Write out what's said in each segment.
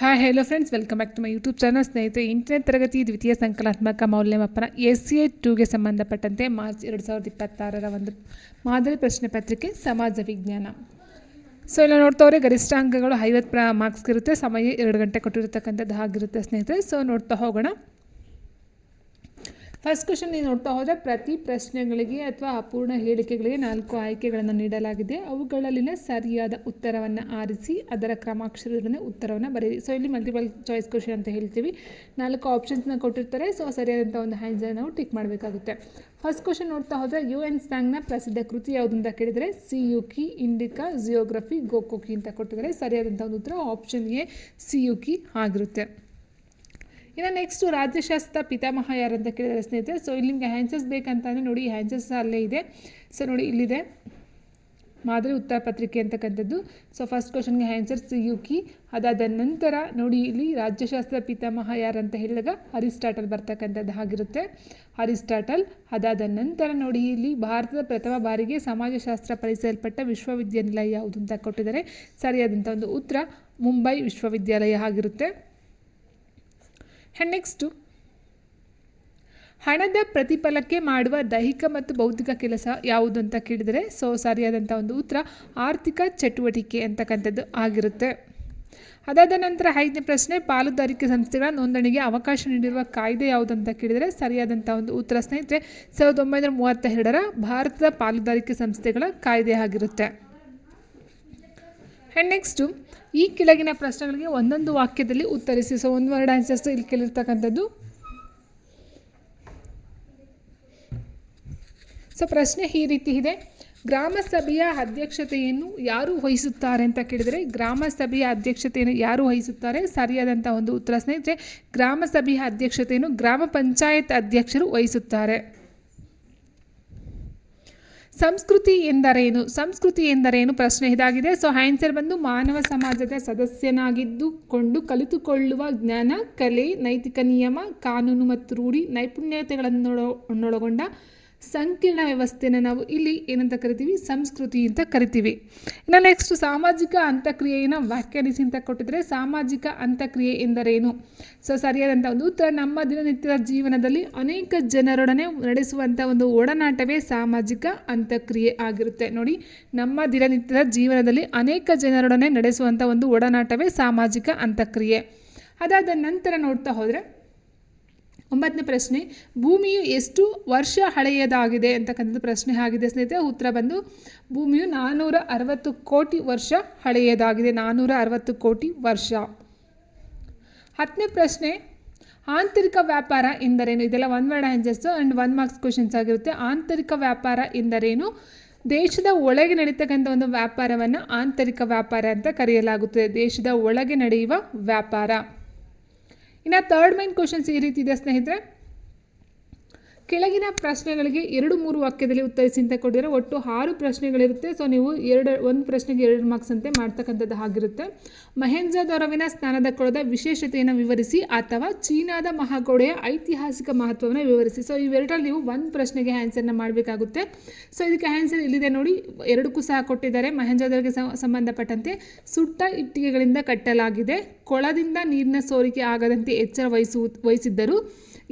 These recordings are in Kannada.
Hi hello friends, welcome back to my YouTube channel. ಸ್ನೇಹಿತರೆ, 8ನೇ ತರಗತಿ ದ್ವಿತೀಯ ಸಂಕಲನಾತ್ಮಕ ಮೌಲ್ಯಮಾಪನ SCA 2ಗೆ ಸಂಬಂಧಪಟ್ಟಂತೆ ಮಾರ್ಚ್ 2026ರ ಒಂದು ಮಾದರಿ ಪ್ರಶ್ನೆ ಪತ್ರಿಕೆ ಸಮಾಜ ವಿಜ್ಞಾನ. ಸೊ ಇಲ್ಲ ನೋಡ್ತಾವ್ರೆ, ಗರಿಷ್ಠ ಅಂಕಗಳು 50 ಮಾರ್ಕ್ಸ್ ಇರುತ್ತೆ. ಸಮಯ 2 ಗಂಟೆ ಕೊಟ್ಟಿರ್ತಕ್ಕಂಥದ್ದು ಆಗಿರುತ್ತೆ ಸ್ನೇಹಿತರೆ. ಸೊ ನೋಡ್ತಾ ಹೋಗೋಣ. ಫಸ್ಟ್ ಕ್ವೆಶನ್ ನೀವು ನೋಡ್ತಾ ಹೋದರೆ, ಪ್ರತಿ ಪ್ರಶ್ನೆಗಳಿಗೆ ಅಥವಾ ಅಪೂರ್ಣ ಹೇಳಿಕೆಗಳಿಗೆ 4 ಆಯ್ಕೆಗಳನ್ನು ನೀಡಲಾಗಿದೆ. ಅವುಗಳಲ್ಲಿನ ಸರಿಯಾದ ಉತ್ತರವನ್ನು ಆರಿಸಿ ಅದರ ಕ್ರಮಾಕ್ಷರದಲ್ಲಿ ಉತ್ತರವನ್ನು ಬರೆಯಿರಿ. ಸೊ ಇಲ್ಲಿ ಮಲ್ಟಿಪಲ್ ಚಾಯ್ಸ್ ಕ್ವೆಶನ್ ಅಂತ ಹೇಳ್ತೀವಿ. 4 ಆಪ್ಷನ್ಸ್ನ ಕೊಟ್ಟಿರ್ತಾರೆ. ಸೊ ಸರಿಯಾದಂಥ ಒಂದು ಆನ್ಸರ್ ನಾವು ಟಿಕ್ ಮಾಡಬೇಕಾಗುತ್ತೆ. ಫಸ್ಟ್ ಕ್ವೆಶನ್ ನೋಡ್ತಾ ಹೋದರೆ, UN ಸಾಂಗ್ನ ಪ್ರಸಿದ್ಧ ಕೃತಿ ಯಾವುದು ಅಂತ ಕೇಳಿದರೆ ಸಿಯುಕಿ, ಇಂಡಿಕಾ, ಜಿಯೋಗ್ರಫಿ, ಗೋಕೋಕಿ ಅಂತ ಕೊಟ್ಟಿದ್ದಾರೆ. ಸರಿಯಾದಂಥ ಒಂದು ಉತ್ತರ ಆಪ್ಷನ್ ಎ ಸಿಯುಕಿ ಆಗಿರುತ್ತೆ. ಇನ್ನು ನೆಕ್ಸ್ಟು ರಾಜ್ಯಶಾಸ್ತ್ರ ಪಿತಾಮಹ ಯಾರು ಅಂತ ಕೇಳಿದರೆ ಸ್ನೇಹಿತರೆ. ಸೊ ಇಲ್ಲಿ ನಿಮಗೆ ಆನ್ಸರ್ಸ್ ಬೇಕಂತಂದರೆ ನೋಡಿ, ಆನ್ಸರ್ಸ್ ಅಲ್ಲೇ ಇದೆ. ಸೊ ನೋಡಿ, ಇಲ್ಲಿದೆ ಮಾದರಿ ಉತ್ತರ ಪತ್ರಿಕೆ ಅಂತಕ್ಕಂಥದ್ದು. ಸೊ ಫಸ್ಟ್ ಕ್ವಶನ್ಗೆ ಆನ್ಸರ್ ಸಿಯುಕಿ. ಅದಾದ ನಂತರ ನೋಡಿ, ಇಲ್ಲಿ ರಾಜ್ಯಶಾಸ್ತ್ರ ಪಿತಾಮಹ ಯಾರಂತ ಹೇಳಿದಾಗ ಅರಿಸ್ಟಾಟಲ್ ಬರ್ತಕ್ಕಂಥದ್ದು ಆಗಿರುತ್ತೆ, ಅರಿಸ್ಟಾಟಲ್. ಅದಾದ ನಂತರ ನೋಡಿ, ಇಲ್ಲಿ ಭಾರತದ ಪ್ರಥಮ ಬಾರಿಗೆ ಸಮಾಜಶಾಸ್ತ್ರ ಪರಿಚಯಿಸಲ್ಪಟ್ಟ ವಿಶ್ವವಿದ್ಯಾನಿಲಯ ಯಾವುದು ಅಂತ ಕೊಟ್ಟಿದ್ದಾರೆ. ಸರಿಯಾದಂಥ ಒಂದು ಉತ್ತರ ಮುಂಬೈ ವಿಶ್ವವಿದ್ಯಾಲಯ ಆಗಿರುತ್ತೆ. ನೆಕ್ಸ್ಟು, ಹಣದ ಪ್ರತಿಫಲಕ್ಕೆ ಮಾಡುವ ದೈಹಿಕ ಮತ್ತು ಬೌದ್ಧಿಕ ಕೆಲಸ ಯಾವುದು ಅಂತ ಕೇಳಿದರೆ ಸೊ ಸರಿಯಾದಂಥ ಒಂದು ಉತ್ತರ ಆರ್ಥಿಕ ಚಟುವಟಿಕೆ ಅಂತಕ್ಕಂಥದ್ದು ಆಗಿರುತ್ತೆ. ಅದಾದ ನಂತರ 5ನೇ ಪ್ರಶ್ನೆ, ಪಾಲುದಾರಿಕೆ ಸಂಸ್ಥೆಗಳ ನೋಂದಣಿಗೆ ಅವಕಾಶ ನೀಡಿರುವ ಕಾಯ್ದೆ ಯಾವುದು ಅಂತ ಕೇಳಿದರೆ ಸರಿಯಾದಂಥ ಒಂದು ಉತ್ತರ ಸ್ನೇಹಿತರೆ 1932ರ ಭಾರತದ ಪಾಲುದಾರಿಕೆ ಸಂಸ್ಥೆಗಳ ಕಾಯ್ದೆ ಆಗಿರುತ್ತೆ. ನೆಕ್ಸ್ಟು, ಈ ಕೆಳಗಿನ ಪ್ರಶ್ನೆಗಳಿಗೆ ಒಂದೊಂದು ವಾಕ್ಯದಲ್ಲಿ ಉತ್ತರಿಸಿ. ಸೊ ಒಂದು ವರ್ಡ್ ಆನ್ಸರ್ಸ್ ಇಲ್ಲಿ ಕೇಳಿರ್ತಕ್ಕಂಥದ್ದು. ಸೊ ಪ್ರಶ್ನೆ ಈ ರೀತಿ ಇದೆ, ಗ್ರಾಮ ಸಭೆಯ ಅಧ್ಯಕ್ಷತೆಯನ್ನು ಯಾರು ವಹಿಸುತ್ತಾರೆ ಅಂತ ಕೇಳಿದರೆ ಗ್ರಾಮ ಸಭೆಯ ಅಧ್ಯಕ್ಷತೆಯನ್ನು ಯಾರು ವಹಿಸುತ್ತಾರೆ? ಸರಿಯಾದಂಥ ಒಂದು ಉತ್ತರ ಸ್ನೇಹಿತರೆ, ಗ್ರಾಮ ಸಭೆಯ ಅಧ್ಯಕ್ಷತೆಯನ್ನು ಗ್ರಾಮ ಪಂಚಾಯತ್ ಅಧ್ಯಕ್ಷರು ವಹಿಸುತ್ತಾರೆ. ಸಂಸ್ಕೃತಿ ಎಂದರೇನು? ಸಂಸ್ಕೃತಿ ಎಂದರೇನು ಪ್ರಶ್ನೆ ಇದಾಗಿದೆ. ಸೊ ಆನ್ಸರ್ ಬಂದು ಮಾನವ ಸಮಾಜದ ಸದಸ್ಯನಾಗಿದ್ದುಕೊಂಡು ಕಲಿತುಕೊಳ್ಳುವ ಜ್ಞಾನ, ಕಲೆ, ನೈತಿಕ ನಿಯಮ, ಕಾನೂನು ಮತ್ತು ರೂಢಿ, ನೈಪುಣ್ಯತೆಗಳನ್ನೊಳಗೊಂಡ ಸಂಕೀರ್ಣ ವ್ಯವಸ್ಥೆನ ನಾವು ಇಲ್ಲಿ ಏನಂತ ಕರಿತೀವಿ? ಸಂಸ್ಕೃತಿ ಅಂತ ಕರಿತೀವಿ. ಇನ್ನು ನೆಕ್ಸ್ಟ್, ಸಾಮಾಜಿಕ ಅಂತಕ್ರಿಯೆಯನ್ನು ವ್ಯಾಖ್ಯಾನಿಸಿ ಅಂತ ಕೊಟ್ಟಿದ್ರೆ ಸಾಮಾಜಿಕ ಅಂತಕ್ರಿಯೆ ಎಂದರೇನು? ಸೊ ಸರಿಯಾದಂಥ ಒಂದು ಉತ್ತರ ನಮ್ಮ ದಿನನಿತ್ಯದ ಜೀವನದಲ್ಲಿ ಅನೇಕ ಜನರೊಡನೆ ನಡೆಸುವಂಥ ಒಂದು ಒಡನಾಟವೇ ಸಾಮಾಜಿಕ ಅಂತಕ್ರಿಯೆ ಆಗಿರುತ್ತೆ. ನೋಡಿ, ನಮ್ಮ ದಿನನಿತ್ಯದ ಜೀವನದಲ್ಲಿ ಅನೇಕ ಜನರೊಡನೆ ನಡೆಸುವಂಥ ಒಂದು ಒಡನಾಟವೇ ಸಾಮಾಜಿಕ ಅಂತಕ್ರಿಯೆ. ಅದಾದ ನಂತರ ನೋಡ್ತಾ ಹೋದರೆ 9ನೇ ಪ್ರಶ್ನೆ, ಭೂಮಿಯು ಎಷ್ಟು ವರ್ಷ ಹಳೆಯದಾಗಿದೆ ಅಂತಕ್ಕಂಥದ್ದು ಪ್ರಶ್ನೆ ಆಗಿದೆ ಸ್ನೇಹಿತರೆ. ಉತ್ತರ ಬಂದು ಭೂಮಿಯು 460 ಕೋಟಿ ವರ್ಷ ಹಳೆಯದಾಗಿದೆ, 460 ಕೋಟಿ ವರ್ಷ. 10ನೇ ಪ್ರಶ್ನೆ, ಆಂತರಿಕ ವ್ಯಾಪಾರ ಎಂದರೇನು? ಇದೆಲ್ಲ one word answers and 1 marks questions ಆಗಿರುತ್ತೆ. ಆಂತರಿಕ ವ್ಯಾಪಾರ ಎಂದರೇನು? ದೇಶದ ಒಳಗೆ ನಡೀತಕ್ಕಂಥ ಒಂದು ವ್ಯಾಪಾರವನ್ನು ಆಂತರಿಕ ವ್ಯಾಪಾರ ಅಂತ ಕರೆಯಲಾಗುತ್ತದೆ. ದೇಶದ ಒಳಗೆ ನಡೆಯುವ ವ್ಯಾಪಾರ. ಇನ್ನು 3rd ಮೈನ್ ಕ್ವಶನ್ಸ್ ಈ ರೀತಿ ಇದೆ ಸ್ನೇಹಿತರೆ, ಕೆಳಗಿನ ಪ್ರಶ್ನೆಗಳಿಗೆ 2-3 ವಾಕ್ಯದಲ್ಲಿ ಉತ್ತರಿಸಿ ಅಂತ ಕೊಟ್ಟಿದ್ದಾರೆ. ಒಟ್ಟು 6 ಪ್ರಶ್ನೆಗಳಿರುತ್ತೆ. ಸೊ ನೀವು ಒಂದು ಪ್ರಶ್ನೆಗೆ 2 ಮಾರ್ಕ್ಸ್ ಅಂತೆ ಮಾಡ್ತಕ್ಕಂಥದ್ದು ಆಗಿರುತ್ತೆ. ಮೊಹೆಂಜೊದಾರೊವಿನ ಸ್ನಾನದ ಕೊಳದ ವಿಶೇಷತೆಯನ್ನು ವಿವರಿಸಿ ಅಥವಾ ಚೀನಾದ ಮಹಾಗೋಡೆಯ ಐತಿಹಾಸಿಕ ಮಹತ್ವವನ್ನು ವಿವರಿಸಿ. ಸೊ ಇವೆರಡರಲ್ಲಿ ನೀವು ಒಂದು ಪ್ರಶ್ನೆಗೆ ಆನ್ಸರ್ನ ಮಾಡಬೇಕಾಗುತ್ತೆ. ಸೊ ಇದಕ್ಕೆ ಆನ್ಸರ್ ಇಲ್ಲಿದೆ ನೋಡಿ, 2ಕ್ಕೂ ಸಹ ಕೊಟ್ಟಿದ್ದಾರೆ. ಮೊಹೆಂಜೊದಾರೋಗೆ ಸಂಬಂಧಪಟ್ಟಂತೆ ಸುಟ್ಟ ಇಟ್ಟಿಗೆಗಳಿಂದ ಕಟ್ಟಲಾಗಿದೆ, ಕೊಳದಿಂದ ನೀರಿನ ಸೋರಿಕೆ ಆಗದಂತೆ ಎಚ್ಚರ ವಹಿಸಿದ್ದರು,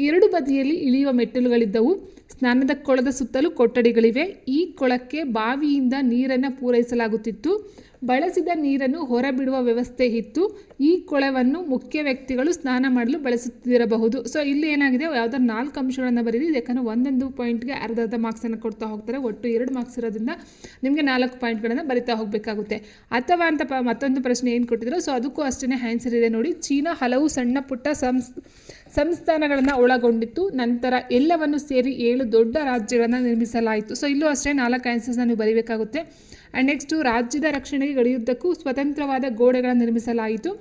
2 ಬದಿಯಲ್ಲಿ ಇಳಿಯುವ ಮೆಟ್ಟಿಲುಗಳಿದ್ದವು, ಸ್ನಾನದ ಕೊಳದ ಸುತ್ತಲೂ ಕೊಠಡಿಗಳಿವೆ, ಈ ಕೊಳಕ್ಕೆ ಬಾವಿಯಿಂದ ನೀರನ್ನು ಪೂರೈಸಲಾಗುತ್ತಿತ್ತು, ಬಳಸಿದ ನೀರನ್ನು ಹೊರಬಿಡುವ ವ್ಯವಸ್ಥೆ ಇತ್ತು, ಈ ಕೊಳವನ್ನು ಮುಖ್ಯ ವ್ಯಕ್ತಿಗಳು ಸ್ನಾನ ಮಾಡಲು ಬಳಸುತ್ತಿರಬಹುದು. ಸೊ ಇಲ್ಲಿ ಏನಾಗಿದೆ, ಯಾವುದಾದ್ರು 4 ಅಂಶಗಳನ್ನು ಬರೀರಿ. ಯಾಕಂದರೆ ಒಂದೊಂದು ಪಾಯಿಂಟ್ಗೆ ಅರ್ಧ ಮಾರ್ಕ್ಸನ್ನು ಕೊಡ್ತಾ ಹೋಗ್ತಾರೆ. ಒಟ್ಟು 2 ಮಾರ್ಕ್ಸ್ ಇರೋದ್ರಿಂದ ನಿಮಗೆ 4 ಪಾಯಿಂಟ್ಗಳನ್ನು ಬರಿತಾ ಹೋಗಬೇಕಾಗುತ್ತೆ. ಅಥವಾ ಅಂತ ಮತ್ತೊಂದು ಪ್ರಶ್ನೆ ಏನು ಕೊಟ್ಟಿದ್ರು, ಸೊ ಅದಕ್ಕೂ ಅಷ್ಟೇ ಆನ್ಸರ್ ಇದೆ ನೋಡಿ. ಚೀನಾ ಹಲವು ಸಣ್ಣ ಪುಟ್ಟ ಸಂಸ್ಥಾನಗಳನ್ನು ಒಳಗೊಂಡಿತ್ತು, ನಂತರ ಎಲ್ಲವನ್ನು ಸೇರಿ 7 ದೊಡ್ಡ ರಾಜ್ಯಗಳನ್ನು ನಿರ್ಮಿಸಲಾಯಿತು. ಸೊ ಇಲ್ಲೂ ಅಷ್ಟೇ 4 ಆನ್ಸರ್ಸ್ನ ನೀವು ಬರೀಬೇಕಾಗುತ್ತೆ. ಆ್ಯಂಡ್ ನೆಕ್ಸ್ಟು, ರಾಜ್ಯದ ರಕ್ಷಣೆಗೆ ಗಡಿಯುದ್ದಕ್ಕೂ ಸ್ವತಂತ್ರವಾದ ಗೋಡೆಗಳನ್ನು ನಿರ್ಮಿಸಲಾಯಿತು,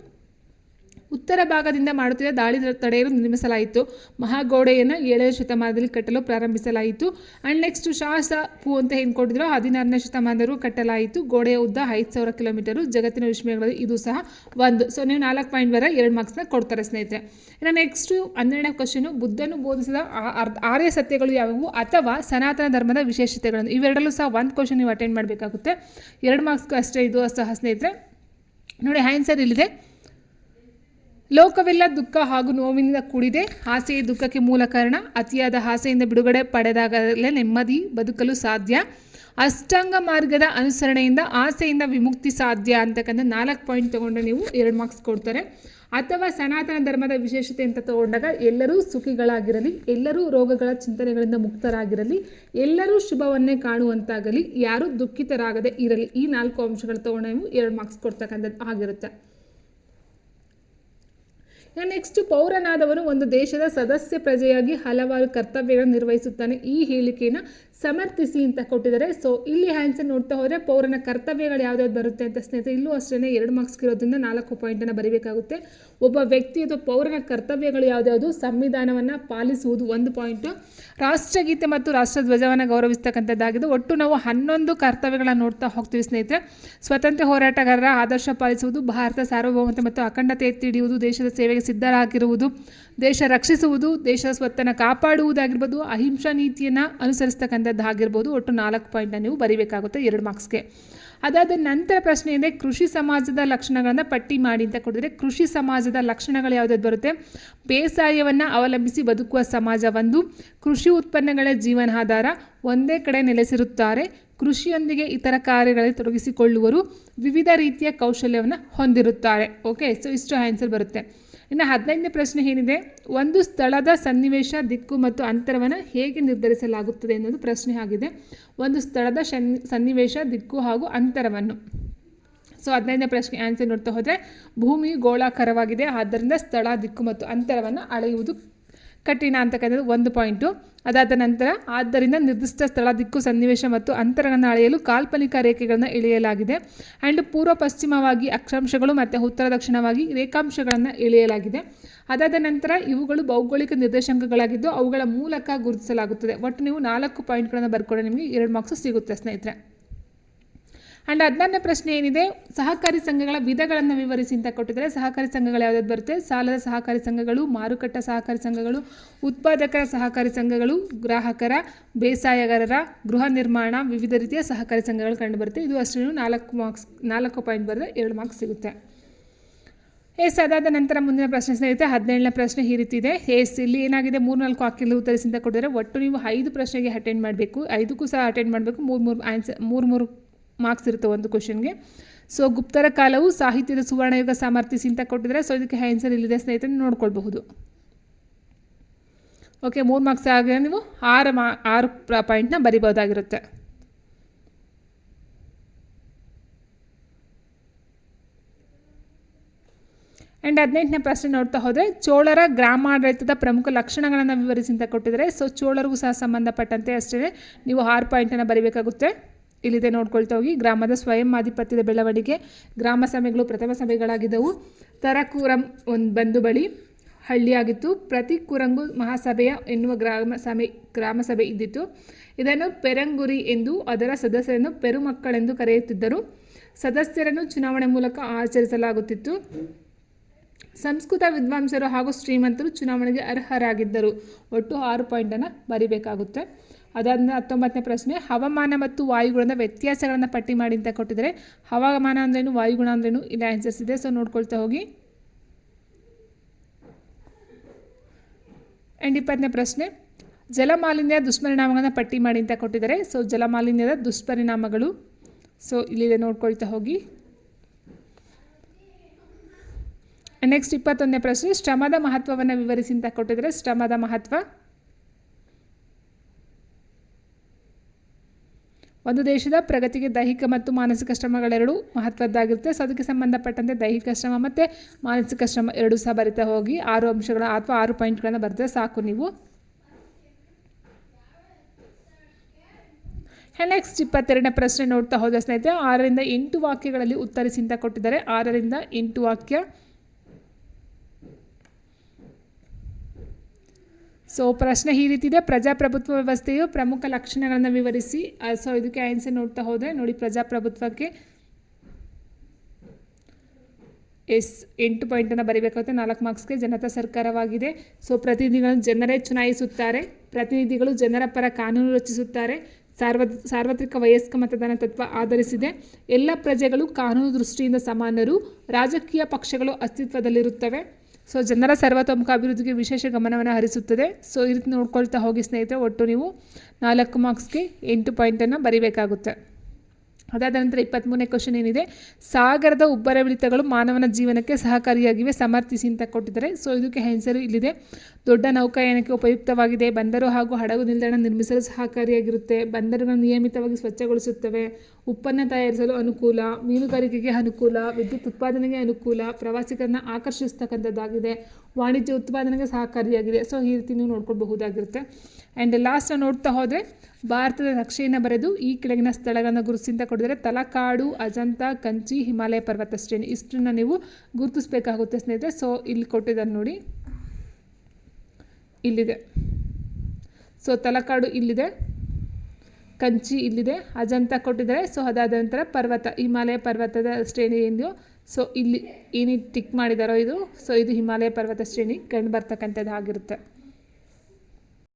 ಉತ್ತರ ಭಾಗದಿಂದ ಮಾಡುತ್ತಿದ್ದ ದಾಳಿ ತಡೆಯಲು ನಿರ್ಮಿಸಲಾಯಿತು, ಮಹಾಗೋಡೆಯನ್ನು 7ನೇ ಶತಮಾನದಲ್ಲಿ ಕಟ್ಟಲು ಪ್ರಾರಂಭಿಸಲಾಯಿತು. ಆ್ಯಂಡ್ ನೆಕ್ಸ್ಟ್, ಶಾಸಪು ಅಂತ ಏನು ಕೊಟ್ಟಿದ್ರು 16ನೇ ಶತಮಾನದವರೆಗೂ ಕಟ್ಟಲಾಯಿತು, ಗೋಡೆಯ ಉದ್ದ 5000 ಕಿಲೋಮೀಟರು, ಜಗತ್ತಿನ ವಿಸ್ಮಯಗಳಲ್ಲಿ ಇದು ಸಹ ಒಂದು. ಸೊ ನೀವು 4 ಪಾಯಿಂಟ್ ಬರ 2 ಮಾರ್ಕ್ಸ್ನ ಕೊಡ್ತಾರೆ ಸ್ನೇಹಿತರೆ. ಇನ್ನು ನೆಕ್ಸ್ಟು 12ನೇ ಕ್ವಶನು, ಬುದ್ಧನು ಬೋಧಿಸಿದ ಆರ್ಯ ಸತ್ಯಗಳು ಯಾವುವು ಅಥವಾ ಸನಾತನ ಧರ್ಮದ ವಿಶೇಷತೆಗಳನ್ನು? ಇವೆರಡಲ್ಲೂ ಸಹ 1 ಕ್ವಶನ್ ನೀವು ಅಟೆಂಡ್ ಮಾಡಬೇಕಾಗುತ್ತೆ. 2 ಮಾರ್ಕ್ಸ್ಗೂ ಅಷ್ಟೇ ಇದು ಸಹ ಸ್ನೇಹಿತರೆ. ನೋಡಿ ಆನ್ಸರ್ ಇಲ್ಲಿದೆ, ಲೋಕವೆಲ್ಲ ದುಃಖ ಹಾಗೂ ನೋವಿನಿಂದ ಕೂಡಿದೆ. ಆಸೆಯೇ ದುಃಖಕ್ಕೆ ಮೂಲ ಕಾರಣ. ಅತಿಯಾದ ಆಸೆಯಿಂದ ಬಿಡುಗಡೆ ಪಡೆದಾಗಲೇ ನೆಮ್ಮದಿ ಬದುಕಲು ಸಾಧ್ಯ. ಅಷ್ಟಾಂಗ ಮಾರ್ಗದ ಅನುಸರಣೆಯಿಂದ ಆಸೆಯಿಂದ ವಿಮುಕ್ತಿ ಸಾಧ್ಯ ಅಂತಕ್ಕಂಥ 4 ಪಾಯಿಂಟ್ ತೊಗೊಂಡ್ರೆ ನೀವು 2 ಮಾರ್ಕ್ಸ್ ಕೊಡ್ತಾರೆ. ಅಥವಾ ಸನಾತನ ಧರ್ಮದ ವಿಶೇಷತೆ ಅಂತ ತಗೊಂಡಾಗ ಎಲ್ಲರೂ ಸುಖಿಗಳಾಗಿರಲಿ, ಎಲ್ಲರೂ ರೋಗಗಳ ಚಿಂತನೆಗಳಿಂದ ಮುಕ್ತರಾಗಿರಲಿ, ಎಲ್ಲರೂ ಶುಭವನ್ನೇ ಕಾಣುವಂತಾಗಲಿ, ಯಾರೂ ದುಃಖಿತರಾಗದೆ ಇರಲಿ. ಈ 4 ಅಂಶಗಳು ತೊಗೊಂಡು ನೀವು 2 ಮಾರ್ಕ್ಸ್ ಕೊಡ್ತಕ್ಕಂಥದ್ದು ಆಗಿರುತ್ತೆ. ನೆಕ್ಸ್ಟ್, ಪೌರನಾದವನು ಒಂದು ದೇಶದ ಸದಸ್ಯ ಪ್ರಜೆಯಾಗಿ ಹಲವಾರು ಕರ್ತವ್ಯಗಳನ್ನು ನಿರ್ವಹಿಸುತ್ತಾನೆ. ಈ ಹೇಳಿಕೆಯನ್ನು ಸಮರ್ಥಿಸಿ ಅಂತ ಕೊಟ್ಟಿದ್ದಾರೆ. ಸೊ ಇಲ್ಲಿ ಆನ್ಸರ್ ನೋಡ್ತಾ ಹೋದರೆ ಪೌರನ ಕರ್ತವ್ಯಗಳು ಯಾವ್ದಾವ್ದು ಬರುತ್ತೆ ಅಂತ ಸ್ನೇಹಿತರೆ ಇಲ್ಲೂ ಅಷ್ಟೇ 2 ಮಾರ್ಕ್ಸ್ ಇರೋದ್ರಿಂದ 4 ಪಾಯಿಂಟನ್ನು ಬರೀಬೇಕಾಗುತ್ತೆ. ಒಬ್ಬ ವ್ಯಕ್ತಿ ಅಥವಾ ಪೌರನ ಕರ್ತವ್ಯಗಳು ಯಾವ್ದಾವುದು, ಸಂವಿಧಾನವನ್ನು ಪಾಲಿಸುವುದು 1 ಪಾಯಿಂಟು, ರಾಷ್ಟ್ರಗೀತೆ ಮತ್ತು ರಾಷ್ಟ್ರಧ್ವಜವನ್ನು ಗೌರವಿಸ್ತಕ್ಕಂಥದ್ದಾಗಿದೆ. ಒಟ್ಟು ನಾವು 11 ಕರ್ತವ್ಯಗಳನ್ನು ನೋಡ್ತಾ ಹೋಗ್ತೀವಿ ಸ್ನೇಹಿತರೆ. ಸ್ವತಂತ್ರ ಹೋರಾಟಗಾರರ ಆದರ್ಶ ಪಾಲಿಸುವುದು, ಭಾರತ ಸಾರ್ವಭೌಮತೆ ಮತ್ತು ಅಖಂಡತೆ ಎತ್ತಿ ಹಿಡಿಯುವುದು, ದೇಶದ ಸೇವೆಗೆ ಸಿದ್ಧರಾಗಿರುವುದು, ದೇಶ ರಕ್ಷಿಸುವುದು, ದೇಶದ ಸ್ವತ್ತನ್ನು ಕಾಪಾಡುವುದಾಗಿರ್ಬೋದು, ಅಹಿಂಸಾ ನೀತಿಯನ್ನು ಅನುಸರಿಸ್ತಕ್ಕಂಥದ್ದಾಗಿರ್ಬೋದು. ಒಟ್ಟು 4 ಪಾಯಿಂಟನ್ನು ನೀವು ಬರೀಬೇಕಾಗುತ್ತೆ 2 ಮಾರ್ಕ್ಸ್ಗೆ. ಅದಾದ ನಂತರ ಪ್ರಶ್ನೆ ಇದೆ, ಕೃಷಿ ಸಮಾಜದ ಲಕ್ಷಣಗಳನ್ನು ಪಟ್ಟಿ ಮಾಡಿ ಅಂತ ಕೊಟ್ಟಿದ್ರೆ, ಕೃಷಿ ಸಮಾಜದ ಲಕ್ಷಣಗಳು ಯಾವುದಾದ್ರು ಬರುತ್ತೆ? ಬೇಸಾಯವನ್ನು ಅವಲಂಬಿಸಿ ಬದುಕುವ ಸಮಾಜ ಒಂದು, ಕೃಷಿ ಉತ್ಪನ್ನಗಳೇ ಜೀವನಾಧಾರ, ಒಂದೇ ಕಡೆ ನೆಲೆಸಿರುತ್ತಾರೆ, ಕೃಷಿಯೊಂದಿಗೆ ಇತರ ಕಾರ್ಯಗಳಲ್ಲಿ ತೊಡಗಿಸಿಕೊಳ್ಳುವರು, ವಿವಿಧ ರೀತಿಯ ಕೌಶಲ್ಯವನ್ನು ಹೊಂದಿರುತ್ತಾರೆ. ಓಕೆ, ಸೊ ಇಷ್ಟು ಆನ್ಸರ್ ಬರುತ್ತೆ. ಇನ್ನು 15ನೇ ಪ್ರಶ್ನೆ ಏನಿದೆ, ಒಂದು ಸ್ಥಳದ ಸನ್ನಿವೇಶ, ದಿಕ್ಕು ಮತ್ತು ಅಂತರವನ್ನು ಹೇಗೆ ನಿರ್ಧರಿಸಲಾಗುತ್ತದೆ ಅನ್ನೋದು ಪ್ರಶ್ನೆ ಆಗಿದೆ. ಒಂದು ಸ್ಥಳದ ಸನ್ನಿವೇಶ, ದಿಕ್ಕು ಹಾಗೂ ಅಂತರವನ್ನು. ಸೊ 15ನೇ ಪ್ರಶ್ನೆ ಆನ್ಸರ್ ನೋಡ್ತಾ ಹೋದರೆ, ಭೂಮಿಯು ಗೋಳಾಕಾರವಾಗಿದೆ, ಆದ್ದರಿಂದ ಸ್ಥಳ, ದಿಕ್ಕು ಮತ್ತು ಅಂತರವನ್ನು ಅಳೆಯುವುದು ಕಠಿಣ ಅಂತಕ್ಕಂಥದ್ದು 1 ಪಾಯಿಂಟು. ಅದಾದ ನಂತರ, ಆದ್ದರಿಂದ ನಿರ್ದಿಷ್ಟ ಸ್ಥಳ, ದಿಕ್ಕು, ಸನ್ನಿವೇಶ ಮತ್ತು ಅಂತರಗಳನ್ನು ಅಳೆಯಲು ಕಾಲ್ಪನಿಕ ರೇಖೆಗಳನ್ನು ಎಳೆಯಲಾಗಿದೆ. ಆ್ಯಂಡ್ ಪೂರ್ವ ಪಶ್ಚಿಮವಾಗಿ ಅಕ್ಷಾಂಶಗಳು ಮತ್ತು ಉತ್ತರ ದಕ್ಷಿಣವಾಗಿ ರೇಖಾಂಶಗಳನ್ನು ಎಳೆಯಲಾಗಿದೆ. ಅದಾದ ನಂತರ ಇವುಗಳು ಭೌಗೋಳಿಕ ನಿರ್ದೇಶಾಂಕಗಳಾಗಿದ್ದು ಅವುಗಳ ಮೂಲಕ ಗುರುತಿಸಲಾಗುತ್ತದೆ. ಒಟ್ಟು ನೀವು 4 ಪಾಯಿಂಟ್ಗಳನ್ನು ಬರ್ಕೊಂಡ್ರೆ ನಿಮಗೆ 2 ಮಾರ್ಕ್ಸ್ ಸಿಗುತ್ತೆ ಸ್ನೇಹಿತರೆ. ಆ್ಯಂಡ್ 16ನೇ ಪ್ರಶ್ನೆ ಏನಿದೆ, ಸಹಕಾರಿ ಸಂಘಗಳ ವಿಧಗಳನ್ನು ವಿವರಿಸಿ ಅಂತ ಕೊಟ್ಟಿದ್ದಾರೆ. ಸಹಕಾರಿ ಸಂಘಗಳು ಯಾವ್ದಾದ್ರು ಬರುತ್ತೆ? ಸಾಲದ ಸಹಕಾರಿ ಸಂಘಗಳು, ಮಾರುಕಟ್ಟೆ ಸಹಕಾರಿ ಸಂಘಗಳು, ಉತ್ಪಾದಕರ ಸಹಕಾರಿ ಸಂಘಗಳು, ಗ್ರಾಹಕರ, ಬೇಸಾಯಗಾರರ, ಗೃಹ ನಿರ್ಮಾಣ, ವಿವಿಧ ರೀತಿಯ ಸಹಕಾರಿ ಸಂಘಗಳು ಕಂಡುಬರುತ್ತೆ. ಇದು ಅಷ್ಟೇ 4 ಪಾಯಿಂಟ್ ಬರೆದ್ರೆ 2 ಮಾರ್ಕ್ಸ್ ಸಿಗುತ್ತೆ. ಅದಾದ ನಂತರ ಮುಂದಿನ ಪ್ರಶ್ನೆ ಸ್ನೇಹಿತರೆ 17ನೇ ಪ್ರಶ್ನೆ ಈ ರೀತಿ ಇದೆ. ಇಲ್ಲಿ ಏನಾಗಿದೆ, 3-4 ವಾಕ್ಯಗಳು ಉತ್ತರಿಸಿ ಅಂತ ಕೊಟ್ಟಿದ್ದಾರೆ. ಒಟ್ಟು ನೀವು 5 ಪ್ರಶ್ನೆಗೆ ಅಟೆಂಡ್ ಮಾಡಬೇಕು, 5ಕ್ಕೂ ಸಹ ಅಟೆಂಡ್ ಮಾಡಬೇಕು. 3 ಮಾರ್ಕ್ಸ್ ಇರುತ್ತೆ ಒಂದು ಕ್ವಶನ್ಗೆ. ಸೊ ಗುಪ್ತರ ಕಾಲವು ಸಾಹಿತ್ಯದ ಸುವರ್ಣಯುಗ ಸಮರ್ಥಿಸಿ ಅಂತ ಕೊಟ್ಟಿದ್ದಾರೆ. ಸೊ ಇದಕ್ಕೆ ಆನ್ಸರ್ ಇಲ್ಲಿದೆ ಸ್ನೇಹಿತರೆ, ನೋಡ್ಕೊಳ್ಬಹುದು. ಓಕೆ, 3 ಮಾರ್ಕ್ಸ್ ಆಗ ನೀವು 6 ಪಾಯಿಂಟ್ನ ಬರಿಬೋದಾಗಿರುತ್ತೆ. ಆ್ಯಂಡ್ 18ನೇ ಪ್ರಶ್ನೆ ನೋಡ್ತಾ ಹೋದರೆ, ಚೋಳರ ಗ್ರಾಮಾಡಳಿತದ ಪ್ರಮುಖ ಲಕ್ಷಣಗಳನ್ನು ವಿವರಿಸಿ ಅಂತ ಕೊಟ್ಟಿದ್ದಾರೆ. ಸೊ ಚೋಳರಿಗೂ ಸಹ ಸಂಬಂಧಪಟ್ಟಂತೆ ಅಷ್ಟೇ ನೀವು 6 ಪಾಯಿಂಟನ್ನು ಬರೀಬೇಕಾಗುತ್ತೆ. ಇಲ್ಲಿದೆ ನೋಡ್ಕೊಳ್ತಾ ಹೋಗಿ. ಗ್ರಾಮದ ಸ್ವಯಂ ಆಧಿಪತ್ಯದ ಬೆಳವಣಿಗೆ, ಗ್ರಾಮ ಸಭೆಗಳು ಪ್ರಥಮ ಸಭೆಗಳಾಗಿದ್ದವು. ತರಕೂರಂ ಒಂದು ಬಂದು ಬಳಿ ಹಳ್ಳಿಯಾಗಿತ್ತು. ಪ್ರತಿ ಕುರಂಗು ಮಹಾಸಭೆಯ ಎನ್ನುವ ಗ್ರಾಮ ಸಭೆ ಇದ್ದಿತ್ತು. ಇದನ್ನು ಪೆರಂಗುರಿ ಎಂದು, ಅದರ ಸದಸ್ಯರನ್ನು ಪೆರುಮಕ್ಕಳೆಂದು ಕರೆಯುತ್ತಿದ್ದರು. ಸದಸ್ಯರನ್ನು ಚುನಾವಣೆ ಮೂಲಕ ಆಚರಿಸಲಾಗುತ್ತಿತ್ತು. ಸಂಸ್ಕೃತ ವಿದ್ವಾಂಸರು ಹಾಗೂ ಶ್ರೀಮಂತರು ಚುನಾವಣೆಗೆ ಅರ್ಹರಾಗಿದ್ದರು. ಒಟ್ಟು 6 ಪಾಯಿಂಟನ್ನು ಬರೀಬೇಕಾಗುತ್ತೆ. ಅದಾದ 19ನೇ ಪ್ರಶ್ನೆ, ಹವಾಮಾನ ಮತ್ತು ವಾಯುಗುಣದ ವ್ಯತ್ಯಾಸಗಳನ್ನು ಪಟ್ಟಿ ಮಾಡಿ ಅಂತ ಕೊಟ್ಟಿದ್ದಾರೆ. ಹವಾಮಾನ ಅಂದ್ರೇನು, ವಾಯುಗುಣ ಅಂದ್ರೇನು, ಇಲ್ಲಿ ಆನ್ಸರ್ಸ್ ಇದೆ. ಸೊ ನೋಡ್ಕೊಳ್ತಾ ಹೋಗಿ. ಆ್ಯಂಡ್ 20ನೇ ಪ್ರಶ್ನೆ, ಜಲಮಾಲಿನ್ಯದ ದುಷ್ಪರಿಣಾಮಗಳನ್ನು ಪಟ್ಟಿ ಮಾಡಿ ಅಂತ ಕೊಟ್ಟಿದ್ದಾರೆ. ಸೊ ಜಲಮಾಲಿನ್ಯದ ದುಷ್ಪರಿಣಾಮಗಳು. ಸೊ ಇಲ್ಲಿದೆ ನೋಡ್ಕೊಳ್ತಾ ಹೋಗಿ. ನೆಕ್ಸ್ಟ್ 21ನೇ ಪ್ರಶ್ನೆ, ಶ್ರಮದ ಮಹತ್ವವನ್ನು ವಿವರಿಸಿ ಅಂತ ಕೊಟ್ಟಿದ್ದಾರೆ. ಶ್ರಮದ ಮಹತ್ವ, ಒಂದು ದೇಶದ ಪ್ರಗತಿಗೆ ದೈಹಿಕ ಮತ್ತು ಮಾನಸಿಕ ಶ್ರಮಗಳೆರಡು ಮಹತ್ವದ್ದಾಗಿರುತ್ತೆ. ಸೊ ಅದಕ್ಕೆ ಸಂಬಂಧಪಟ್ಟಂತೆ ದೈಹಿಕ ಶ್ರಮ ಮತ್ತು ಮಾನಸಿಕ ಶ್ರಮ ಎರಡೂ ಸಹ ಬರಿತಾ ಹೋಗಿ. 6 ಅಂಶಗಳ ಅಥವಾ 6 ಪಾಯಿಂಟ್ಗಳನ್ನು ಬರೆದ್ರೆ ಸಾಕು ನೀವು. ನೆಕ್ಸ್ಟ್ 22ನೇ ಪ್ರಶ್ನೆ ನೋಡ್ತಾ ಹೋದ ಸ್ನೇಹಿತರೆ, 6ರಿಂದ 8 ವಾಕ್ಯಗಳಲ್ಲಿ ಉತ್ತರಿಸಿ ಅಂತ ಕೊಟ್ಟಿದ್ದಾರೆ. 6ರಿಂದ 8 ವಾಕ್ಯ. ಸೊ ಪ್ರಶ್ನೆ ಈ ರೀತಿ ಇದೆ, ಪ್ರಜಾಪ್ರಭುತ್ವ ವ್ಯವಸ್ಥೆಯು ಪ್ರಮುಖ ಲಕ್ಷಣಗಳನ್ನು ವಿವರಿಸಿ. ಸೊ ಇದಕ್ಕೆ ಆನ್ಸರ್ ನೋಡ್ತಾ ಹೋದರೆ ನೋಡಿ, ಪ್ರಜಾಪ್ರಭುತ್ವಕ್ಕೆ 8 ಪಾಯಿಂಟನ್ನು ಬರೀಬೇಕಾಗುತ್ತೆ 4 ಮಾರ್ಕ್ಸ್ಗೆ. ಜನತಾ ಸರ್ಕಾರವಾಗಿದೆ. ಸೊ ಪ್ರತಿನಿಧಿಗಳನ್ನು ಜನರೇ ಚುನಾಯಿಸುತ್ತಾರೆ. ಪ್ರತಿನಿಧಿಗಳು ಜನರ ಪರ ಕಾನೂನು ರಚಿಸುತ್ತಾರೆ. ಸಾರ್ವತ್ರಿಕ ವಯಸ್ಕ ಮತದಾನ ತತ್ವ ಆಧರಿಸಿದೆ. ಎಲ್ಲ ಪ್ರಜೆಗಳು ಕಾನೂನು ದೃಷ್ಟಿಯಿಂದ ಸಮಾನರು. ರಾಜಕೀಯ ಪಕ್ಷಗಳು ಅಸ್ತಿತ್ವದಲ್ಲಿರುತ್ತವೆ. ಸೊ ಜನರ ಸರ್ವತೋಮುಖ ಅಭಿವೃದ್ಧಿಗೆ ವಿಶೇಷ ಗಮನವನ್ನು ಹರಿಸುತ್ತದೆ. ಸೊ ಈ ರೀತಿ ನೋಡ್ಕೊಳ್ತಾ ಹೋಗಿ ಸ್ನೇಹಿತರೆ, ಒಟ್ಟು ನೀವು 4 ಮಾರ್ಕ್ಸ್ಗೆ 8 ಪಾಯಿಂಟನ್ನು ಬರೀಬೇಕಾಗುತ್ತೆ. ಅದಾದ ನಂತರ 23ನೇ ಕ್ವಶನ್ ಏನಿದೆ, ಸಾಗರದ ಉಬ್ಬರವಿಳಿತಗಳು ಮಾನವನ ಜೀವನಕ್ಕೆ ಸಹಕಾರಿಯಾಗಿವೆ, ಸಮರ್ಥಿಸಿ ಅಂತ ಕೊಟ್ಟಿದ್ದಾರೆ. ಸೊ ಇದಕ್ಕೆ ಆನ್ಸರ್ ಇಲ್ಲಿದೆ. ದೊಡ್ಡ ನೌಕಾಯಾನಕ್ಕೆ ಉಪಯುಕ್ತವಾಗಿದೆ, ಬಂದರು ಹಾಗೂ ಹಡಗು ನಿಲ್ದಾಣ ನಿರ್ಮಿಸಲು ಸಹಕಾರಿಯಾಗಿರುತ್ತೆ, ಬಂದರುಗಳನ್ನು ನಿಯಮಿತವಾಗಿ ಸ್ವಚ್ಛಗೊಳಿಸುತ್ತವೆ, ಉಪ್ಪನ್ನು ತಯಾರಿಸಲು ಅನುಕೂಲ, ಮೀನುಗಾರಿಕೆಗೆ ಅನುಕೂಲ, ವಿದ್ಯುತ್ ಉತ್ಪಾದನೆಗೆ ಅನುಕೂಲ, ಪ್ರವಾಸಿಗರನ್ನ ಆಕರ್ಷಿಸ್ತಕ್ಕಂಥದ್ದಾಗಿದೆ, ವಾಣಿಜ್ಯ ಉತ್ಪಾದನೆಗೆ ಸಹಕಾರಿಯಾಗಿದೆ. ಸೊ ಈ ರೀತಿ ನೀವು ನೋಡ್ಕೊಳ್ಬಹುದಾಗಿರುತ್ತೆ. ಆ್ಯಂಡ್ ಲಾಸ್ಟ್ ನೋಡ್ತಾ ಹೋದರೆ ಭಾರತದ ನಕ್ಷೆಯನ್ನು ಬರೆದು ಈ ಕೆಳಗಿನ ಸ್ಥಳಗಳನ್ನು ಗುರುತಿಸಿಂತ ಕೊಟ್ಟಿದ್ದಾರೆ. ತಲಕಾಡು, ಅಜಂತಾ, ಕಂಚಿ, ಹಿಮಾಲಯ ಪರ್ವತ ಶ್ರೇಣಿ ಇಷ್ಟನ್ನು ನೀವು ಗುರುತಿಸಬೇಕಾಗುತ್ತೆ ಸ್ನೇಹಿತರೆ. ಸೊ ಇಲ್ಲಿ ಕೊಟ್ಟಿದ್ದಾರೆ ನೋಡಿ, ಇಲ್ಲಿದೆ. ಸೊ ತಲಕಾಡು ಇಲ್ಲಿದೆ, ಕಂಚಿ ಇಲ್ಲಿದೆ, ಅಜಂತಾ ಕೊಟ್ಟಿದ್ದಾರೆ. ಸೊ ಅದಾದ ನಂತರ ಪರ್ವತ, ಹಿಮಾಲಯ ಪರ್ವತದ ಶ್ರೇಣಿ ಏನಿದೆಯೋ ಸೊ ಇಲ್ಲಿ ಏನು ಟಿಕ್ ಮಾಡಿದಾರೋ ಇದು, ಸೊ ಇದು ಹಿಮಾಲಯ ಪರ್ವತ ಶ್ರೇಣಿ ಕಂಡು ಬರ್ತಕ್ಕಂಥದ್ದು ಆಗಿರುತ್ತೆ.